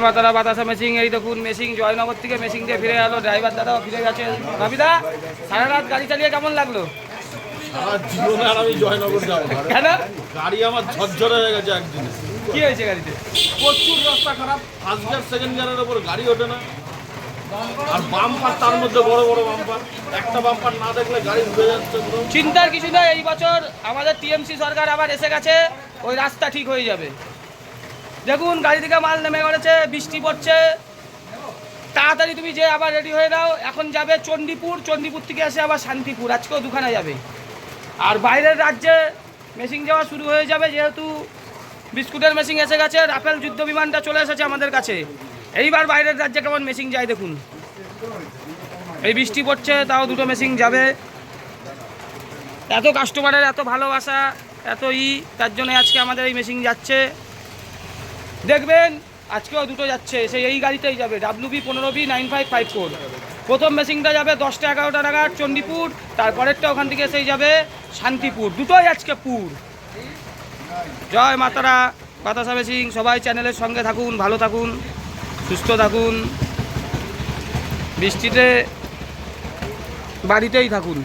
মাতারা বাতাসা মেশিং এই দেখুন মেশিং জয়নগর থেকে মেশিং দিয়ে ফিরে গেল ড্রাইভার দাদাও ফিরে গেছে। ভাবিদা সারা রাত গাড়ি চালিয়ে কেমন লাগলো? সারা জীবনে আর আমি জয়নগর যাবো না। কেন? গাড়ি আমার ঝরঝরে হয়ে গেছে একদিনে। কি হয়েছে গাড়িতে? প্রচুর রাস্তা খারাপ, ফার্স্ট গিয়ার সেকেন্ড গিয়ারের ওপর গাড়ি ওঠে না, আর বাম্পার তার মধ্যে বড় বড় বাম্পার, একটা বাম্পার না দেখলে গাড়ি উঠে যাচ্ছে পুরো। চিন্তার কিছু নয়, এই বছর আমাদের টিএমসি সরকার আবার এসে গেছে, ওই রাস্তা ঠিক হয়ে যাবে। দেখুন গাড়ি থেকে মাল নেমে গেছে, বৃষ্টি পড়ছে, তাড়াতাড়ি তুমি যে আবার রেডি হয়ে নাও। এখন যাবে চণ্ডীপুর, চণ্ডীপুর থেকে এসে আবার শান্তিপুর, আজকেও দুখানা যাবে। আর বাইরের রাজ্যে মেশিন যাওয়া শুরু হয়ে যাবে, যেহেতু বিস্কুটের মেশিন এসে গেছে, রাফেল যুদ্ধ বিমানটা চলে এসেছে আমাদের কাছে। এইবার বাইরের রাজ্যে কেমন মেশিন যায় দেখুন। এই বৃষ্টি পড়ছে তাও দুটো মেশিন যাবে। এত কাস্টমারের এত ভালোবাসা, এত তার জন্য আজকে আমাদের এই মেশিন যাচ্ছে। দেখবেন আজকেও দুটো যাচ্ছে, সেই এই গাড়িতেই যাবে, WB 15B 9554। প্রথম মেশিনটা যাবে 10টা 11টা নাগাদ চণ্ডীপুর, তারপরেরটা ওখান থেকে এসেই যাবে শান্তিপুর, দুটোই আজকে পুর। জয় মাতারা বাতাসা মেশিং। সবাই চ্যানেলের সঙ্গে থাকুন, ভালো থাকুন, সুস্থ থাকুন, বৃষ্টিতে বাড়িতেই থাকুন।